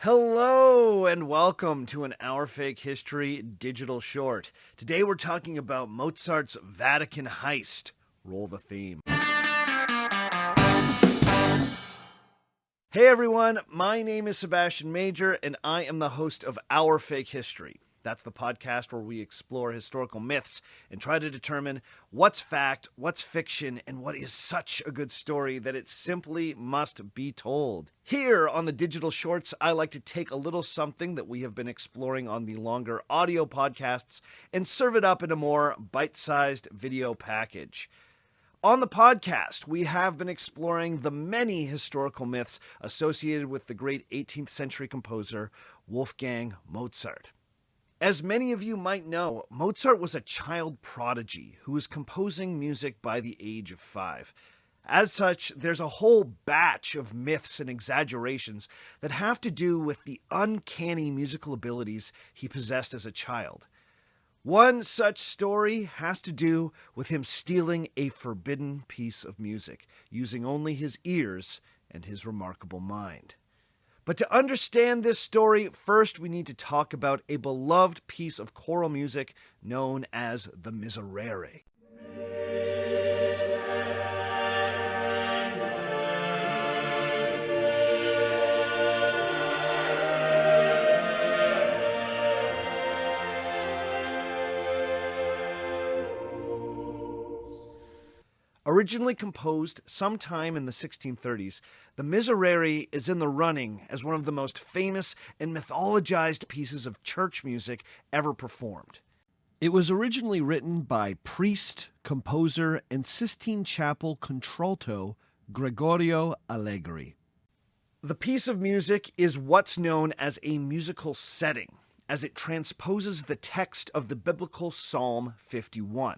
Hello and welcome to an Our Fake History digital short. Today we're talking about Mozart's Vatican Heist. Roll the theme. Hey everyone, my name is Sebastian Major and I am the host of Our Fake History. That's the podcast where we explore historical myths and try to determine what's fact, what's fiction, and what is such a good story that it simply must be told. Here on the digital shorts, I like to take a little something that we have been exploring on the longer audio podcasts and serve it up in a more bite-sized video package. On the podcast, we have been exploring the many historical myths associated with the great 18th century composer Wolfgang Mozart. As many of you might know, Mozart was a child prodigy who was composing music by the age of 5. As such, there's a whole batch of myths and exaggerations that have to do with the uncanny musical abilities he possessed as a child. One such story has to do with him stealing a forbidden piece of music, using only his ears and his remarkable mind. But to understand this story, first we need to talk about a beloved piece of choral music known as the Miserere. Originally composed sometime in the 1630s, the Miserere is in the running as one of the most famous and mythologized pieces of church music ever performed. It was originally written by priest, composer, and Sistine Chapel contralto Gregorio Allegri. The piece of music is what's known as a musical setting, as it transposes the text of the biblical Psalm 51.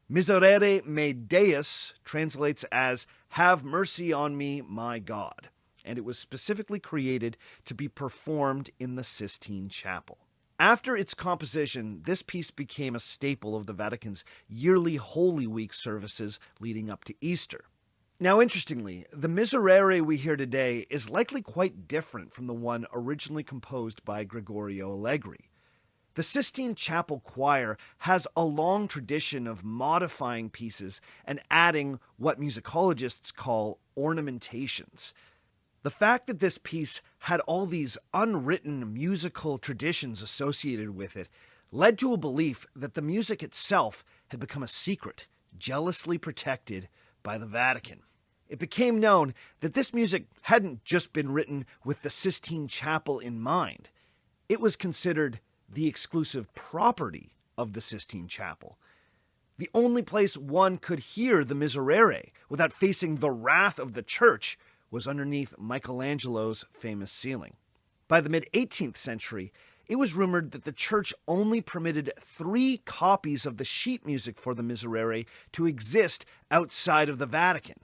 Miserere me Deus translates as, "Have mercy on me, my God," and it was specifically created to be performed in the Sistine Chapel. After its composition, this piece became a staple of the Vatican's yearly Holy Week services leading up to Easter. Now, interestingly, the Miserere we hear today is likely quite different from the one originally composed by Gregorio Allegri. The Sistine Chapel Choir has a long tradition of modifying pieces and adding what musicologists call ornamentations. The fact that this piece had all these unwritten musical traditions associated with it led to a belief that the music itself had become a secret, jealously protected by the Vatican. It became known that this music hadn't just been written with the Sistine Chapel in mind. It was considered the exclusive property of the Sistine Chapel. The only place one could hear the Miserere without facing the wrath of the church was underneath Michelangelo's famous ceiling. By the mid-18th century, it was rumored that the church only permitted 3 copies of the sheet music for the Miserere to exist outside of the Vatican.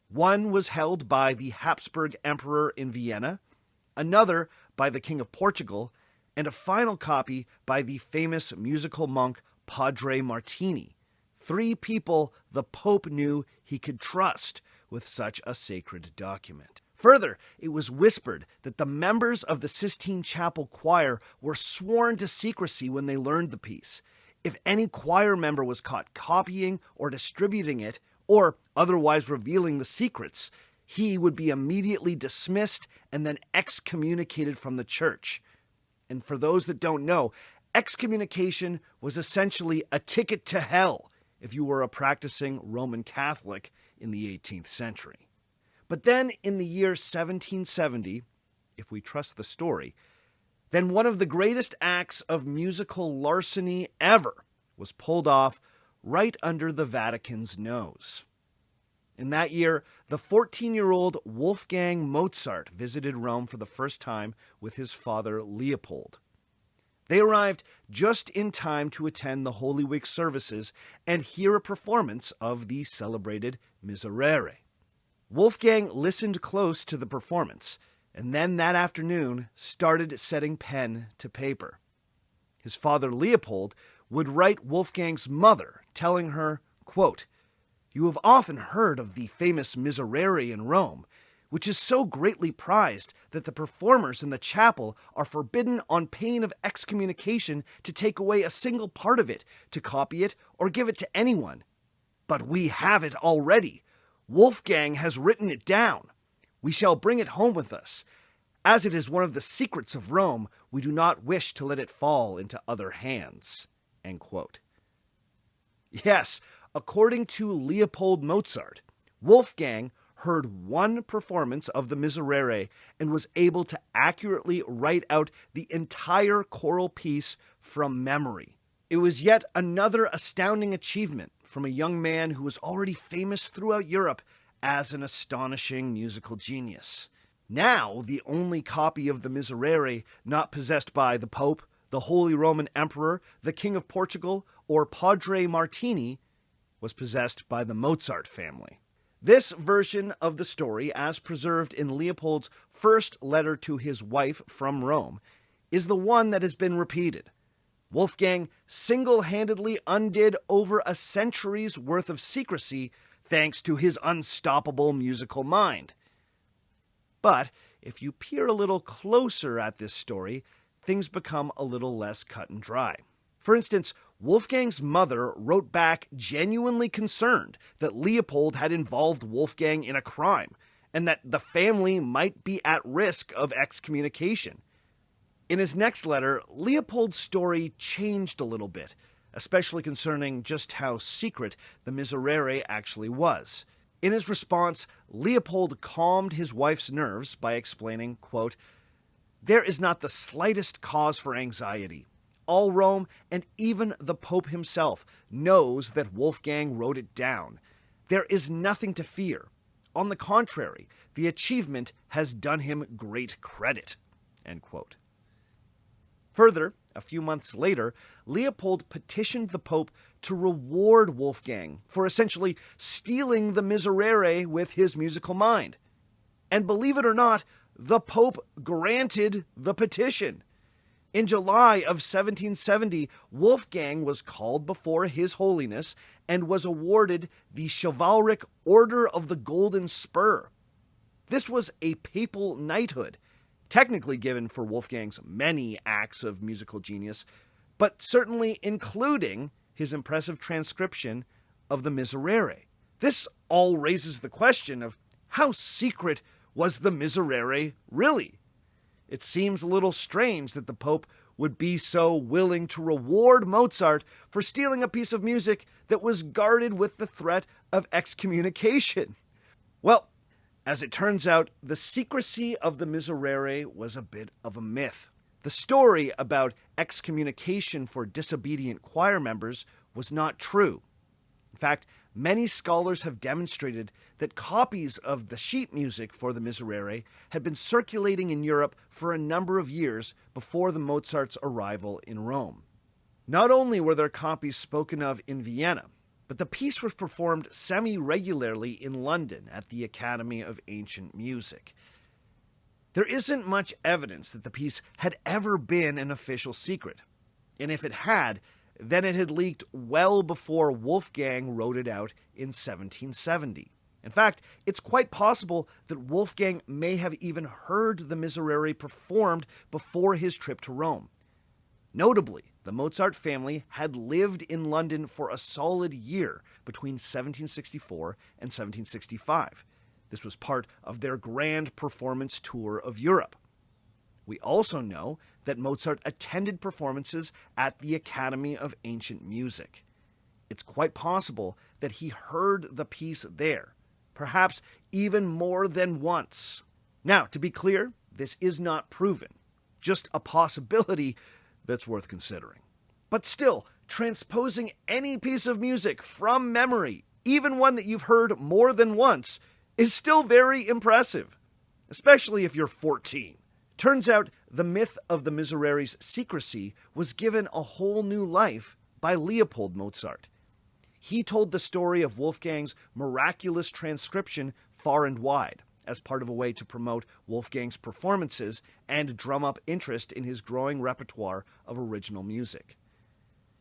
One was held by the Habsburg Emperor in Vienna, another by the King of Portugal, and a final copy by the famous musical monk Padre Martini. 3 people the Pope knew he could trust with such a sacred document. Further, it was whispered that the members of the Sistine Chapel Choir were sworn to secrecy when they learned the piece. If any choir member was caught copying or distributing it, or otherwise revealing the secrets, he would be immediately dismissed and then excommunicated from the church. And for those that don't know, excommunication was essentially a ticket to hell if you were a practicing Roman Catholic in the 18th century. But then in the year 1770, if we trust the story, then one of the greatest acts of musical larceny ever was pulled off right under the Vatican's nose. In that year, the 14-year-old Wolfgang Mozart visited Rome for the first time with his father Leopold. They arrived just in time to attend the Holy Week services and hear a performance of the celebrated Miserere. Wolfgang listened close to the performance, and then that afternoon started setting pen to paper. His father Leopold would write Wolfgang's mother, telling her, quote, "You have often heard of the famous Miserere in Rome. which is so greatly prized that the performers in the chapel are forbidden on pain of excommunication to take away a single part of it, to copy it, or give it to anyone. But we have it already. Wolfgang has written it down. We shall bring it home with us. As it is one of the secrets of Rome, we do not wish to let it fall into other hands." End quote. Yes, according to Leopold Mozart, Wolfgang heard one performance of the Miserere and was able to accurately write out the entire choral piece from memory. It was yet another astounding achievement from a young man who was already famous throughout Europe as an astonishing musical genius. Now, the only copy of the Miserere not possessed by the Pope, the Holy Roman Emperor, the King of Portugal, or Padre Martini was possessed by the Mozart family. This version of the story, as preserved in Leopold's first letter to his wife from Rome, is the one that has been repeated. Wolfgang single-handedly undid over a century's worth of secrecy thanks to his unstoppable musical mind. But if you peer a little closer at this story, things become a little less cut and dry. For instance, Wolfgang's mother wrote back genuinely concerned that Leopold had involved Wolfgang in a crime, and that the family might be at risk of excommunication. In his next letter, Leopold's story changed a little bit, especially concerning just how secret the Miserere actually was. In his response, Leopold calmed his wife's nerves by explaining, quote, "There is not the slightest cause for anxiety. All Rome, and even the Pope himself, knows that Wolfgang wrote it down. There is nothing to fear. On the contrary, the achievement has done him great credit." End quote. Further, a few months later, Leopold petitioned the Pope to reward Wolfgang for essentially stealing the Miserere with his musical mind. And believe it or not, the Pope granted the petition. In July of 1770, Wolfgang was called before His Holiness and was awarded the chivalric Order of the Golden Spur. This was a papal knighthood, technically given for Wolfgang's many acts of musical genius, but certainly including his impressive transcription of the Miserere. This all raises the question of how secret was the Miserere really? It seems a little strange that the Pope would be so willing to reward Mozart for stealing a piece of music that was guarded with the threat of excommunication. Well, as it turns out, the secrecy of the Miserere was a bit of a myth. The story about excommunication for disobedient choir members was not true. In fact, many scholars have demonstrated that copies of the sheet music for the Miserere had been circulating in Europe for a number of years before the Mozart's arrival in Rome. Not only were there copies spoken of in Vienna, but the piece was performed semi-regularly in London at the Academy of Ancient Music. There isn't much evidence that the piece had ever been an official secret, and if it had, then it had leaked well before Wolfgang wrote it out in 1770. In fact, it's quite possible that Wolfgang may have even heard the Miserere performed before his trip to Rome. Notably, the Mozart family had lived in London for a solid year between 1764 and 1765. This was part of their grand performance tour of Europe. We also know that Mozart attended performances at the Academy of Ancient Music. It's quite possible that he heard the piece there, perhaps even more than once. Now, to be clear, this is not proven, just a possibility that's worth considering. But still, transposing any piece of music from memory, even one that you've heard more than once, is still very impressive, especially if you're 14. Turns out the myth of the Miserere's secrecy was given a whole new life by Leopold Mozart. He told the story of Wolfgang's miraculous transcription far and wide, as part of a way to promote Wolfgang's performances and drum up interest in his growing repertoire of original music.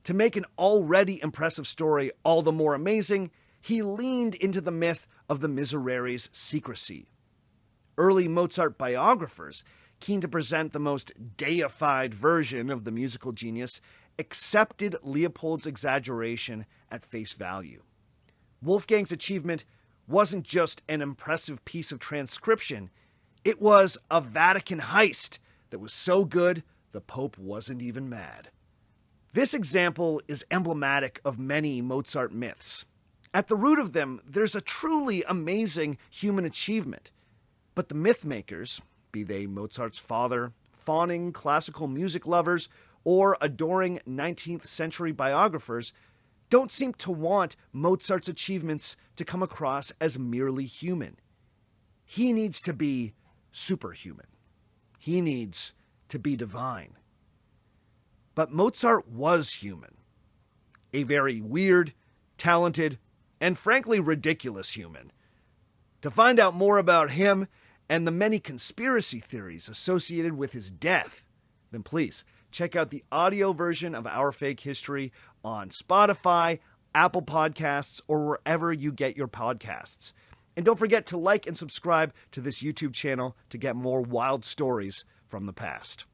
To make an already impressive story all the more amazing, he leaned into the myth of the Miserere's secrecy. Early Mozart biographers, keen to present the most deified version of the musical genius, accepted Leopold's exaggeration at face value. Wolfgang's achievement wasn't just an impressive piece of transcription, it was a Vatican heist that was so good the Pope wasn't even mad. This example is emblematic of many Mozart myths. At the root of them, there's a truly amazing human achievement. But the myth makers, be they Mozart's father, fawning classical music lovers, or adoring 19th century biographers, don't seem to want Mozart's achievements to come across as merely human. He needs to be superhuman. He needs to be divine. But Mozart was human. A very weird, talented, and frankly ridiculous human. To find out more about him and the many conspiracy theories associated with his death, then please check out the audio version of Our Fake History on Spotify, Apple Podcasts, or wherever you get your podcasts. And don't forget to like and subscribe to this YouTube channel to get more wild stories from the past.